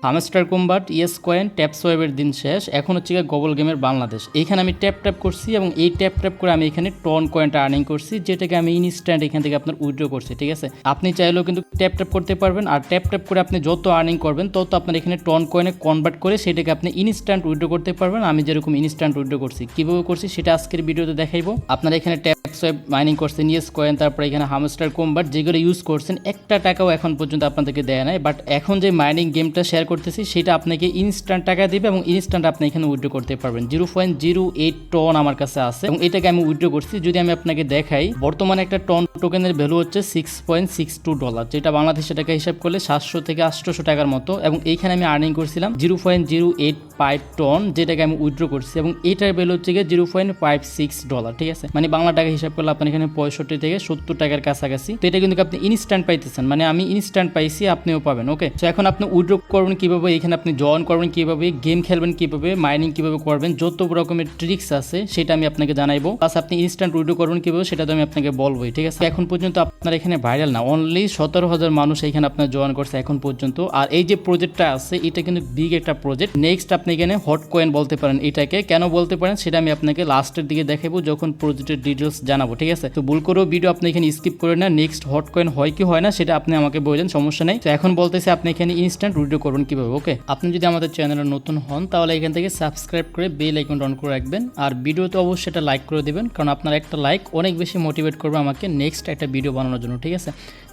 Hamster Kombat, Yescoin, ট্যাপ সোয়েবের দিন শেষ। এখন হচ্ছে গবল গেমের বাংলাদেশ। এইখানে আমি ট্যাপ করছি এবং এই ট্যাপ করে আমি এখানে টন কয়েনটা আর্নিং করছি, যেটাকে আমি ইনস্ট্যান্ট এখান থেকে আপনার উইথড্র করছি। ঠিক আছে, আপনি চাইলেও কিন্তু ট্যাপ করতে পারবেন। আর ট্যাপ করে আপনি যত আর্নিং করবেন তত আপনার এখানে টন কয়েনে কনভার্ট করে সেটাকে আপনি ইনস্ট্যান্ট উইথড্র করতে পারবেন। আমি যেরকম ইনস্ট্যান্ট উইথড্র করছি, কীভাবে করছি সেটা আজকের ভিডিওতে দেখাইবো। আপনারা এখানে ট্যাপ সোয়েব মাইনিং করছেন, ইয়েস কয়েন, তারপরে এখানে হামস্টার কম্বাট, যেগুলো ইউজ করছেন একটা টাকাও এখন পর্যন্ত আপনাদেরকে দেয় নাই। বাট এখন যে মাইনিং গেমটা শেয়ার করতেছি সেটা আপনাকে ইনস্ট্যান্ট টাকা দিবে এবং ইনস্ট্যান্ট আপনি এখানে উইথড্র করতে পারবেন। 0.08 টন আমার কাছে আছে এবং এটাকে আমি উইথড্র করছি। যদি আমি আপনাকে দেখাই, বর্তমানে একটা টন টোকেনের ভ্যালু হচ্ছে $6.62, যেটা বাংলাদেশি টাকা হিসাব করলে 700 থেকে 800 টাকার মতো। এবং এইখানে আমি আর্নিং করছিলাম 0.085 টন, যেটাকে আমি উইথড্র করছি এবং এটার ভ্যালু হচ্ছে $0.56। ঠিক আছে, মানে বাংলা টাকা হিসাব করলে আপনার এখানে 65 থেকে 70 টাকার কাছাকাছি। তো এটা কিন্তু আপনি ইনস্ট্যান্ট পাইতেছেন, মানে আমি ইনস্ট্যান্ট পাইছি, আপনিও পাবেন। ওকে, তো এখন আপনি উইথড্র করবেন কিভাবে, এখানে আপনি জয়েন করবেন কিভাবে, গেম খেলবেন কিভাবে, মাইনিং কিভাবে করবেন, যত রকমের ট্রিক্স আছে সেটা আমি আপনাকে জানাইবো। প্লাস আপনি ইনস্ট্যান্ট উইথড্র করবেন কিভাবে সেটা তো আমি আপনাকে বলবোই। ঠিক আছে, এখন পর্যন্ত আপনার এখানে ভাইরাল না, অনলি 17,000 মানুষ এখানে আপনার জয়েন করছে এখন পর্যন্ত। আর এই যে প্রজেক্টটা আছে এটা কিন্তু বিগ একটা প্রজেক্ট। নেক্সট আপনি এখানে হট কয়েন বলতে পারেন, এটাকে কেন বলতে পারেন সেটা আমি আপনাকে লাস্টের দিকে দেখাবো যখন প্রজেক্টের ডিটেলস জানাবো। ঠিক আছে, তো ভুল করেও ভিডিও আপনি এখানে স্কিপ করে না। নেক্সট হট কয়েন হয় কি হয় না সেটা আপনি আমাকে বলবেন, সমস্যা নেই। তো এখন বলতেছি আপনি এখানে ইনস্ট্যান্ট উইথড্র করবেন কিভাবে। ওকে, আপনি যদি আমাদের চ্যানেলে নতুন হন তাহলে এখান থেকে সাবস্ক্রাইব করে বেল আইকন অন করে রাখবেন। আর ভিডিওতে অবশ্যই এটা লাইক করে দেবেন, কারণ আপনার একটা লাইক অনেক বেশি মোটিভেট করবে আমাকে নেক্সট একটা ভিডিও বানানোর জন্য। ঠিক আছে,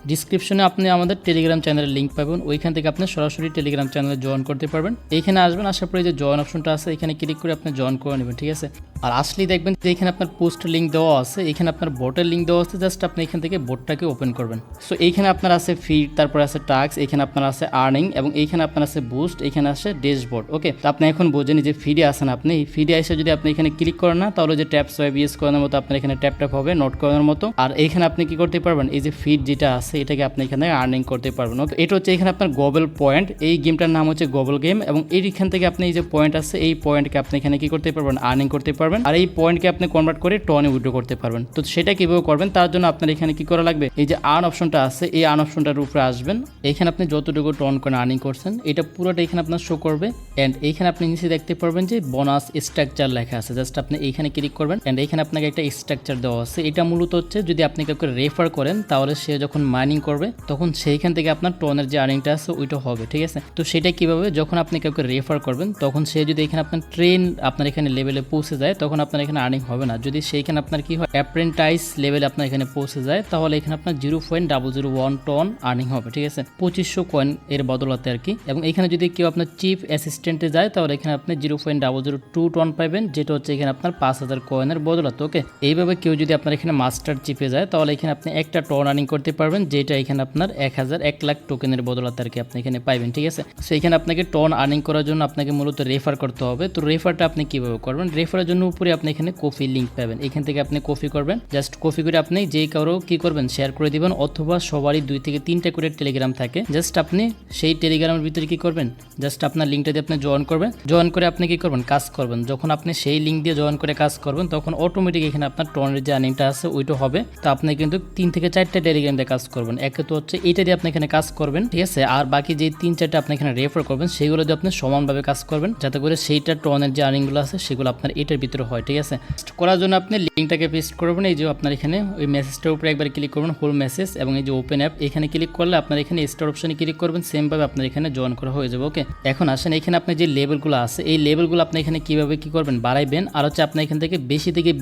ডিসক্রিপশনে আপনি আমাদের টেলিগ্রাম চ্যানেলের লিঙ্ক পাবেন, ওইখান থেকে আপনি সরাসরি টেলিগ্রাম চ্যানেলে জয়েন করতে পারবেন। এইখানে আসবেন, আসার পরে যে জয়েন অপশনটা আছে এখানে ক্লিক করে আপনি জয়েন করে নেবেন। ঠিক আছে, আর আসলেই দেখবেন যে এখানে আপনার পোস্ট লিঙ্ক দেওয়া আছে, এখানে আপনার বোটের লিঙ্ক দেওয়া আছে, জাস্ট আপনি এখান থেকে বোটটাকে ওপেন করবেন। সো এইখানে আপনার আছে ফিড, তারপর আছে টাস্ক, এখানে আপনার আছে আর্নিং এবং এইখানে আপনার আছে বুস্ট, এখানে আছে ড্যাশবোর্ড। ওকে, তো আপনি এখন বোঝেন যে ফিডে আসেন, আপনি এই ফিডে এসে যদি আপনি এখানে ক্লিক করেন না তাহলে যে ট্যাপ সোয়াইপ ইউজ করানোর মতো আপনার এখানে ট্যাপ হবে, নোট করানোর মতো। আর এইখানে আপনি কি করতে পারবেন, এই যে ফিড যেটা আছে এটাকে আপনি এখানে আর্নিং করতে পারবেন। ওকে, এটা হচ্ছে এখানে আপনার গবল পয়েন্ট, এই গেমটার নাম হচ্ছে গবল গেম এবং এইখান থেকে আপনি এই যে পয়েন্ট আছে এই পয়েন্টকে আপনি এখানে কি করতে পারবেন, আর্নিং করতে পারবেন। আর এই পয়েন্টকে আপনি কনভার্ট করে টনে উইথড্র করতে পারবেন। তো সেটা কিভাবে করবেন, তার জন্য আপনার এখানে কি করা লাগবে, এই যে আর্ন অপশনটা আছে এই আর্ন অপশনটার উপরে আসবেন। এখানে আপনি যতটুকু টন করে আর্নিং করছেন এটা পুরোটা এখানে আপনার শো করবে। এন্ড এইখানে আপনি নিচে দেখতে পারবেন যে বোনাস স্ট্রাকচার লেখা আছে, জাস্ট আপনি এইখানে ক্লিক করবেন। এন্ড এইখানে আপনাকে একটা স্ট্রাকচার দেওয়া আছে, এটা মূলত হচ্ছে যদি আপনি কাউকে রেফার করেন তাহলে সে যখন মাইনিং করবে তখন সেইখান থেকে আপনার টনের যে আর্নিংটা আছে ওইটা হবে। ঠিক আছে, তো সেটা কিভাবে, যখন আপনি কাউকে রেফার করবেন তখন সে যদি এখানে আপনার ট্রেন আপনার এখানে লেভেলে পৌঁছে যায় তখন আপনার এখানে আর্নিং হবে না। যদি সেইখানে আপনার কি হয় অ্যাপ্রেন্টাইজ লেভেলে আপনার এখানে পৌঁছে যায় তাহলে এখানে আপনার 0.001 টন আর্নিং হবে। ঠিক আছে, 2500 কয়েন এর বদলাতে আর কি। এবং এখানে যদি কেউ আপনার চিফ অ্যাসিস্ট্যান্টে যায় তাহলে এখানে আপনি 0.002 টন পাবেন, যেটা হচ্ছে এখানে আপনার 5000 কয়েনের বদলাতে। ওকে, এইভাবে কেউ যদি আপনার এখানে মাস্টার চিপে যায় তাহলে এখানে আপনি একটা টন আর্নিং করতে পারবেন, যেটা এখানে আপনার 1 লাখ টোকেনের বদলাতে আর কি আপনি এখানে পাইবেন। ঠিক আছে, সো এখানে আপনাকে টন আর্নিং করার জন্য আপনাকে মূলত রেফার করতে হবে। তো রেফারটা আপনি কিভাবে করবেন, রেফারের জন্য উপরে আপনি এখানে কফি লিঙ্ক পাবেন, এখান থেকে আপনি কপি করবেন। জাস্ট কপি করে আপনি যেই কারো কি করবেন শেয়ার করে দিবেন, অথবা সবারই 2 থেকে 3টা করে টেলিগ্রাম থাকে, জাস্ট আপনি সেই টেলিগ্রামের ভিতরে কি করবেন, জাস্ট আপনার লিঙ্কটা দিয়ে আপনি জয়েন করবেন। জয়েন করে আপনি কি করবেন, কাজ করবেন। যখন আপনি সেই লিঙ্ক দিয়ে জয়েন করে কাজ করবেন তখন অটোমেটিক এখানে আপনার টনের যে আর্নিংটা আছে ওইটা হবে। তো আপনি কিন্তু 3 থেকে 4টা টেলিগ্রাম দিয়ে কাজ করবেন। একে তো হচ্ছে এইটা দিয়ে আপনি এখানে কাজ করবেন। ঠিক আছে, আর বাকি যে 3-4টা আপনি এখানে রেফার করবেন সেগুলো দিয়ে আপনি সমানভাবে কাজ করবেন, যাতে করে সেইটা টনের যে আর্নিংগুলো আছে সেগুলো আপনার এটার ভিতরে হয়। ঠিক আছে, করার জন্য আপনি লিঙ্কটাকে পেস্ট করবেন। এই যে আপনার এখানে ওই মেসেজটার উপরে একবার ক্লিক করবেন, হোল মেসেজ, এবং এই যে ওপেন অ্যাপ এখানে ক্লিক করলে আপনার এখানে স্টার অপশনে ক্লিক করবেন, সেমভাবে আপনার এখানে জয়েন করা হয়ে যাবে। ওকে, এখন আসেন এখানে আপনি যে লেভেলগুলো আছে এই লেভেলগুলো আপনি এখানে কিভাবে কি করবেন বাড়াইবেন, আর হচ্ছে আপনি এখান থেকে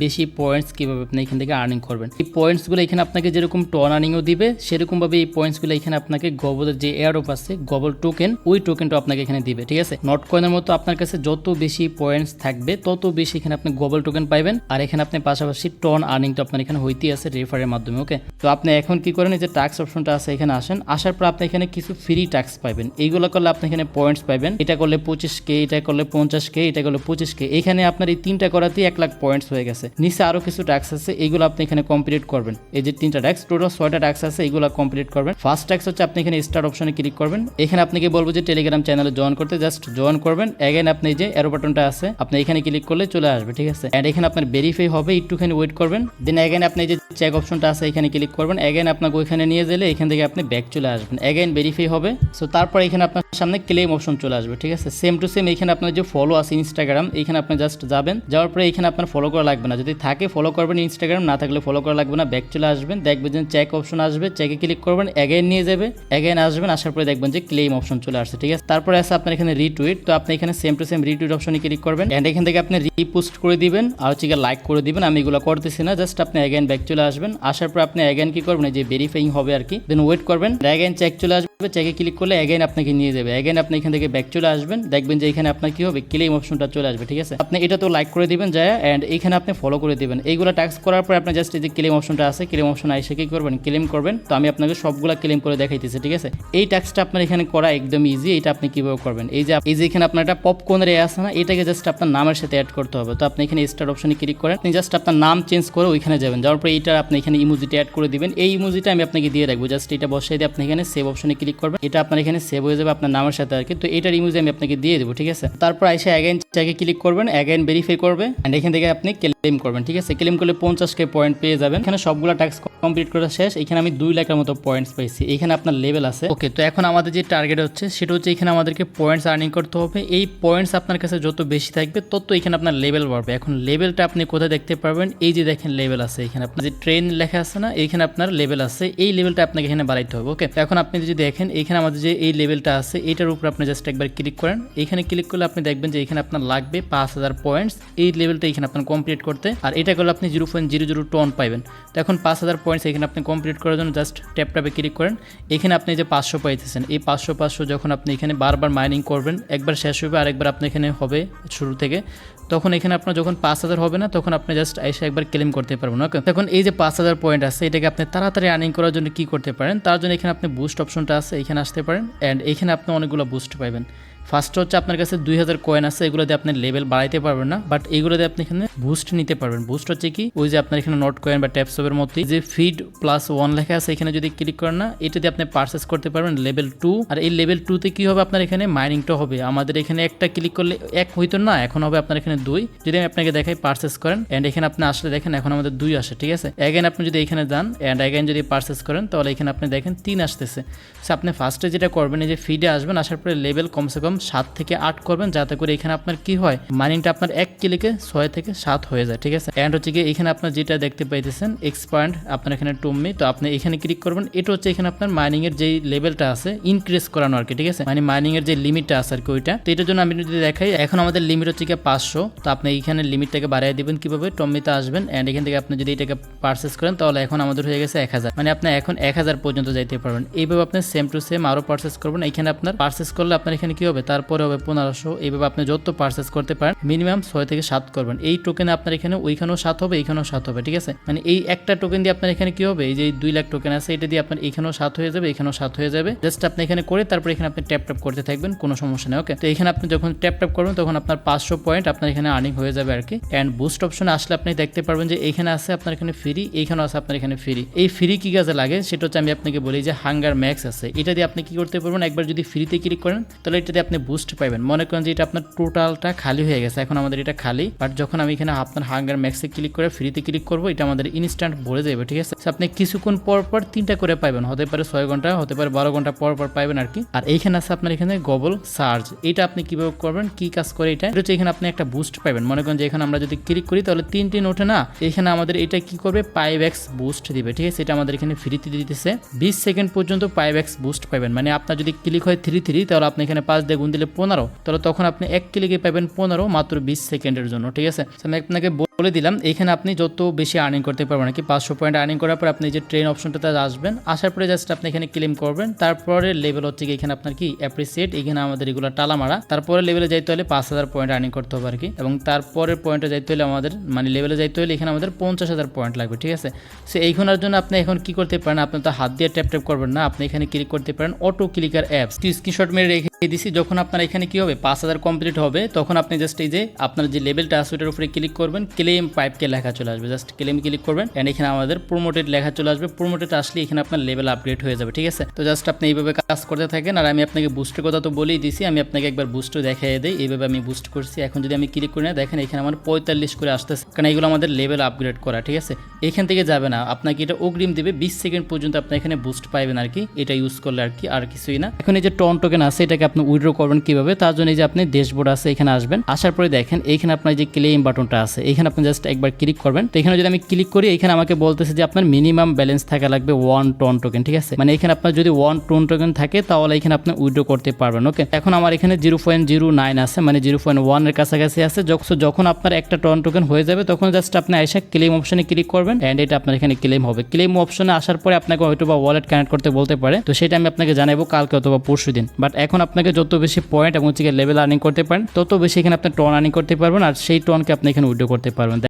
বেশি পয়েন্টস কিভাবে আপনি এখান থেকে আর্নিং করবেন। এই পয়েন্টসগুলো এখানে আপনাকে যেরকম টন আর্নিংও দিবে সেরকমভাবে এই পয়েন্টসগুলো এখানে আপনাকে গবলের যে এয়ারড্রপ আছে গবল টোকেন, ওই টোকেনটা আপনাকে এখানে দিবে। ঠিক আছে, নট কয়েনের মতো আপনার কাছে যত বেশি পয়েন্টস থাকবে তত বেশি এখানে আপনি গবল টোকেন পাইবেন। আর এখানে আপনি পাশাপাশি টন আর্নিংটা আপনার এখানে হইতে আছে রেফারের মাধ্যমে। ওকে, তো আপনি এখন কি করেন, এই যে টাস্ক অপশনটা আছে এখানে আসেন, আসার পর আপনি এখানে কিছু ফ্রি টাস্ক পাবেন। এইগুলো করলে আপনি এখানে পয়েন্টস পাবেন, এটা করলে 25K, এটা করলে 50K, এটা করলে 25K। এখানে আপনার এই 3টা করাতেই 1 লাখ পয়েন্টস হয়ে গেছে। নিচে আরো কিছু টাস্ক আছে, এইগুলো আপনি এখানে কমপ্লিট করবেন। এই যে 3টা টাস্ক, টোটাল 6টা টাস্ক আছে, এইগুলো কমপ্লিট করবেন। ফার্স্ট টাস্ক হচ্ছে আপনি এখানে স্টার্ট অপশনে ক্লিক করবেন। এখানে আপনাকে বলবো যে টেলিগ্রাম চ্যানেলে জয়েন করতে, জাস্ট জয়েন করবেন। এগেন আপনি যে অ্যারো বাটনটা আছে আপনি এখানে ক্লিক করলে চলে আসবে। আসবে, ঠিক আছে। এন্ড এখানে আপনার ভেরিফাই হবে, একটুখানি ওয়েট করবেন। দেন এগেন আপনি যে চেক অপশনটা আছে এখানে ক্লিক করবেন। এগেন আপনাকে ওইখানে নিয়ে গেলে এখান থেকে আপনি ব্যাক চলে আসবেন। এগেন ভেরিফাই হবে। সো তারপর এখানে আপনার সামনে ক্লেম অপশন চলে আসবে, ঠিক আছে। সেম টু সেম এখানে আপনার যে ফলো আছে ইনস্টাগ্রাম, এখানে আপনি জাস্ট যাবেন, যাওয়ার পরে এখানে আপনার ফলো করা লাগবে না, যদি থাকে ফলো করবেন ইনস্টাগ্রাম, না থাকলে ফলো করা লাগবে না। ব্যাক চলে আসবেন, দেখবেন যে চেক অপশন আসবে, চেকে ক্লিক করবেন, এগেন নিয়ে যাবে, এগেন আসবেন, আসার পরে দেখবেন যে ক্লেম অপশন চলে আসছে, ঠিক আছে। তারপরে আছে আপনার এখানে রিটুইট, তো আপনি এখানে সেম টু সেম রিটুইট অপশনে ক্লিক করবেন এন্ড এখান থেকে আপনি রিপোস্ট করে দিবেন আর হচ্ছে লাইক করে দিবেন। আমি এগুলো করতেছি না, জাস্ট আপনি এগেন ব্যাক চলে আসবেন, আসার পর আপনি এগেন কি করবেন, যে ভেরিফাইং হবে আর কি, দেন ওয়েট করবেন, এগেন চেক চলে আসবে, চেকে ক্লিক করলে এগেন আপনাকে নিয়ে যাবে, এগেন আপনি এখান থেকে ব্যাক চলে আসবেন, দেখবেন যে এখানে আপনার কি হবে, ক্লেম অপশনটা চলে আসবে, ঠিক আছে। আপনি এটা তো লাইক করে দিবেন যায় এন্ড এখানে আপনি ফলো করে দিবেন। এইগুলো টাস্ক করার পর আপনি জাস্ট এই যে ক্লেম অপশনটা আছে, ক্লেম অপশন এসে কি করবেন, ক্লেম করবেন। তো আমি আপনাকে সবগুলা ক্লেম করে দেখাইতেছি, ঠিক আছে। এই টাস্কটা আপনার এখানে করা একদম ইজি। এটা আপনি কিভাবে করবেন, এই যে এখানে আপনার একটা পপকর্নের আছে না, এটাকে জাস্ট আপনার নামের সাথে অ্যাড করতে হবে। তো আপনি এখানে স্টার্ট অপশনে ক্লিক করেন, আপনি জাস্ট আপনার নাম চেঞ্জ করে ওইখানে যাবেন, যাওয়ার পরে এইটা আপনি এখানে ইমোজিটা অ্যাড করে দিবেন। এই ইমোজিটা আমি আপনাকে দিয়ে রাখবো, জাস্ট এটা বসাই দিয়ে আপনি এখানে সেভ অপশনে ক্লিক করবেন, এটা আপনার এখানে সেভ হয়ে যাবে আপনার নামের সাথে আর কি। তো এটার ইমোজি আমি আপনাকে দিয়ে দেবো, ঠিক আছে। তারপর এসে এগেন চেকে ক্লিক করবেন, এগেন ভেরিফাই করবে এন্ড এখান থেকে আপনি ক্লেম করবেন, ঠিক আছে। ক্লেম করলে 50K পয়েন্ট পেয়ে যাবেন। এখানে সবগুলো টাস্ক কমপ্লিট করা শেষ। এখানে আমি 2 লাখের মতো পয়েন্টস পাইছি। এখানে আপনার লেভেল আছে। ওকে, তো এখন আমাদের যে টার্গেট হচ্ছে সেটা হচ্ছে এখানে আমাদেরকে পয়েন্টস আর্নিং করতে হবে। এই পয়েন্টস আপনার কাছে যত বেশি থাকবে তত এখানে আপনার লেভেল বাড়বে। এখন লেভেলটা আপনি কোথায় দেখতে পারবেন, এই যে দেখেন লেভেল আছে, এখানে আপনার যে ট্রেন লেখা আছে না, এখানে আপনার লেভেল আছে, এই লেভেলটা আপনাকে এখানে বাড়াইতে হবে। ওকে, এখন আপনি যদি দেখেন এখানে আমাদের যে এই লেভেলটা আছে এটার উপর আপনি জাস্ট একবার ক্লিক করেন। এখানে ক্লিক করলে আপনি দেখবেন যে এখানে আপনার লাগবে 5000 পয়েন্টস এই লেভেলটা এখানে আপনার কমপ্লিট করতে। আর এটা করলে আপনি 0.00 টন পাইবেন। তো এখন 5000 পয়েন্টস এখানে আপনি কমপ্লিট করার জন্য জাস্ট ট্যাপে ক্লিক করেন। এখানে আপনি যে 500 পাইতেছেন, এই 500 যখন আপনি এখানে বারবার মাইনিং করবেন, একবার শেষ হবে আরেকবার আপনি এখানে হবে শুরু থেকে, তখন এখানে আপনার যখন 5000 হবে না তখন আপনি জাস্ট এসে একবার ক্লেম করতে পারবেন। ওকে, তখন এই যে 5000 পয়েন্ট আছে এটাকে আপনি তাড়াতাড়ি আর্নিং করার জন্য কি করতে পারেন, তার জন্য এখানে আপনি বুস্ট অপশনটা আছে, এখানে আসতে পারেন অ্যান্ড এখানে আপনি অনেকগুলো বুস্ট পাবেন। ফার্স্ট হচ্ছে আপনার কাছে 2000 কয়েন আছে, এগুলো দিয়ে আপনি লেভেল বাড়াইতে পারবেন না, বাট এগুলো দিয়ে আপনি এখানে বুস্ট নিতে পারবেন। বুস্ট হচ্ছে কি, ওই যে আপনার এখানে নট কয়েন বা ট্যাপসবের মতোই যে ফিড +1 লেখা আছে, এখানে যদি ক্লিক করেন না, এটা দিয়ে আপনি পারচেস করতে পারবেন লেভেল 2। আর এই লেভেল 2 তে কি হবে, আপনার এখানে মাইনিংটা হবে। আমাদের এখানে একটা ক্লিক করলে 1 হইতো না, এখন হবে আপনার এখানে 2। যদি আমি আপনাকে দেখাই পারচেস করেন এন্ড এখানে আপনি আসলে দেখেন এখন আমাদের 2 আসে, ঠিক আছে। এগেন আপনি যদি এখানে যান এন্ড এগেন যদি পারচেস করেন তাহলে এখানে আপনি দেখেন 3 আসতেছে। সো আপনি ফার্স্টে যেটা করবেন, এই যে ফিডে আসবেন, আসার পরে লেভেল কমসে কম 7 থেকে 8 করবেন, যাতে করে এখানে আপনার কি হয়, মাইনিংটা আপনার 1 ক্লিকে 6 থেকে 7 হয়ে যায়, ঠিক আছে। এন্ড হচ্ছে কি এখানে আপনার যেটা দেখতে পাইতেছেন এক্সপান্ড, আপনার এখানে টুমমি, তো আপনি এখানে ক্লিক করবেন। এটা হচ্ছে এখানে আপনার মাইনিং এর যে লেভেলটা আছে ইনক্রিজ করানো আর কি, ঠিক আছে, মানে মাইনিং এর যে লিমিটটা আছে আর কি ওইটা। তো এটার জন্য আমি যদি দেখাই, এখন আমাদের লিমিট হচ্ছে কি 500। তো আপনি এইখানে লিমিটটাকে বাড়াই দিবেন কিভাবে, টমিতে আসবেন এন্ড এখান থেকে আপনি যদি এটাকে পারচেস করেন তাহলে এখন আমাদের হয়ে গেছে 1000, মানে আপনি এখন 1000 পর্যন্ত যাইতে পারবেন। এইভাবে আপনি সেম টু সেম আরো পারচেস করবেন। এখানে আপনার পারচেস করলে আপনার এখানে কি হবে, তারপরে হবে 1500। এইভাবে আপনি যত পারচেস করতে পারেন, মিনিমাম 6 থেকে 7 করবেন। এই টোকেনে আপনার এখানে ওইখানেও 7 হবে, এইখানেও 7 হবে, ঠিক আছে। মানে এই একটা টোকেন দিয়ে আপনার এখানে কি হবে, এই যে 2 লাখ টোকেন আছে এটা দিয়ে আপনার এখানেও 7 হয়ে যাবে, এখানেও 7 হয়ে যাবে। জাস্ট আপনি এখানে করে তারপর এখানে আপনি ট্যাপ ট্যাপ করতে থাকবেন, কোনো সমস্যা নেই। ওকে, তো এখানে আপনি যখন ট্যাপ ট্যাপ করবেন তখন আপনার 500 পয়েন্ট আপনার এখানে আর্নিং হয়ে যাবে আর কি। এন্ড বুস্ট অপশনে আসলে আপনি দেখতে পারবেন যে এখানে আছে আপনার এখানে ফ্রি, এইখানেও আছে আপনার এখানে ফ্রি। এই ফ্রি কি কাজে লাগে সেটা হচ্ছে আমি আপনাকে বলি, যে হাঙ্গার ম্যাক্স আছে, এটা দিয়ে আপনি কি করতে পারবেন, একবার যদি ফ্রিতে ক্লিক করেন তাহলে এটা দিয়ে আপনি বুস্ট পাবেন। মনে করেন যে এটা আপনার টোটালটা খালি হয়ে গেছে, এখন আমাদের এটা খালি, বাট যখন আমি এখানে আপনার হাঙ্গার ম্যাক্সে ক্লিক করে ফ্রিতে ক্লিক করবো, এটা আমাদের ইনস্ট্যান্ট ভরে যাবে, ঠিক আছে। আপনি কিছুক্ষণ পর পর 3টা করে পাবেন, হতে পারে 6 ঘন্টা, হতে পারে 12 ঘন্টা পর পর পাবেন আর কি। আর এইখানে আছে আপনার এখানে গ্লোবাল সার্চ, এটা আপনি কিভাবে করবেন, কি কাজ করে এটা হচ্ছে এখানে আপনি একটা বুস্ট পাবেন। মনে করেন যে এখানে আমরা যদি ক্লিক করি তাহলে 3 ওঠে না, এখানে আমাদের এটা কি করবে, 5x বুস্ট দিবে, ঠিক আছে। এটা আমাদের এখানে ফ্রিতে দিতেছে, 20 সেকেন্ড পর্যন্ত 5x বুস্ট পাবেন। মানে আপনার যদি ক্লিক হয় 3 তাহলে আপনি এখানে 5 দিয়ে গুণ দিলে 15, তাহলে তখন আপনি 1 ক্লিকে পাবেন 15 মাত্র 20 সেকেন্ডের জন্য, ঠিক আছে। আমি আপনাকে বলে দিলাম এখানে আপনি যত বেশি আর্নিং করতে পারবেন নাকি। 500 পয়েন্ট আর্নিং করার পর আপনি যে ট্রেন অপশনটাতে আসবেন, আসার পরে জাস্ট আপনি এখানে ক্লেম করবেন। তারপরে লেভেল হচ্ছে কি এখানে আপনার কি অ্যাপ্রিসিয়েট, এখানে আমাদের এগুলো টালা মারা। তারপরে লেভেলে যাইতে হলে 5000 পয়েন্ট আর্নিং করতে হবে আর কি, এবং তারপরের পয়েন্টে যাইতে হলে আমাদের মানে লেভেলে যাইতে হলে এখানে আমাদের 50000 পয়েন্ট লাগবে, ঠিক আছে। সো এইখানের জন্য আপনি এখন কি করতে পারেন, আপনি তো হাত দিয়ে ট্যাপ ট্যাপ করবেন না, আপনি এখানে ক্লিক করতে পারেন অটো ক্লিকার অ্যাপস, স্ক্রিনশট মেরে রেখে দিছি। যখন আপনার এখানে কি হবে 5000 কমপ্লিট হবে, তখন আপনি জাস্ট এই যে আপনার যে লেভেলটা আছে ওটার উপরে ক্লিক করবেন, ক্লেম 5K লেখা চলে আসবে, জাস্ট ক্লেম ক্লিক করবেন এন্ড এখানে আমাদের প্রমোটেড লেখা চলে আসবে। প্রমোটেড আসলে এখানে আপনার লেভেল আপগ্রেড হয়ে যাবে, ঠিক আছে। তো জাস্ট আপনি এইভাবে কাজ করতে থাকেন। আর আমি আপনাকে বুস্টের কথা তো বলেই দিছি, আমি আপনাকে একবার বুস্ট দেখাই দিই। এইভাবে আমি বুস্ট করছি। এখন যদি আমি ক্লিক করি না, দেখেন এখানে আমার 45 করে আসতেছে, কারণ এগুলো আমাদের লেভেল আপগ্রেড করা, ঠিক আছে। এখান থেকে যাবে না, আপনাকে এটা অগ্রিম দেবে 20 সেকেন্ড পর্যন্ত আপনি এখানে বুস্ট পাইবেন আর কি, এটা ইউজ করলে আর কি, আর কিছুই না। এখন এই যে টন টোকেন আছে এটাকে আপনি উইথড্র করবেন কিভাবে, তার জন্য এই যে আপনি ড্যাশবোর্ড আছে এখানে আসবেন। আসার পরে দেখেন এইখানে আপনার যে ক্লেম বাটনটা আছে এখানে আপনি জাস্ট একবার ক্লিক করবেন। তো এখানে যদি আমি ক্লিক করি, এখানে আমাকে বলতেছে যে আপনার মিনিমাম ব্যালেন্স থাকা লাগবে 1 টন টোকেন, ঠিক আছে। মানে এখানে আপনার যদি 1 টন টোকেন থাকে তাহলে এখানে আপনি উইথড্র করতে পারবেন। ওকে, এখন আমার এখানে 0.09 আছে, মানে 0.1 এর কাছাকাছি আছে। যখন আপনার একটা টন টোকেন হয়ে যাবে তখন জাস্ট আপনি এসে ক্লেম অপশনে ক্লিক করবেন এন্ড এটা আপনার এখানে ক্লেম হবে। ক্লেম অপশনে আসার পরে আপনাকে হয়তো বা ওয়ালেট কানেক্ট করতে বলতে পারে, তো সেটা আমি আপনাকে জানাবো কালকে অথবা পরশুদিন। বাট এখন আপনাকে যত বেশি পয়েন্ট এবং লেভেল আর্নিং করতে পারেন তত বেশি এখানে আপনি টন আর্নিং করতে পারবেন, আর সেই টনকে আপনি এখানে উইথড্র করতে পারবেন।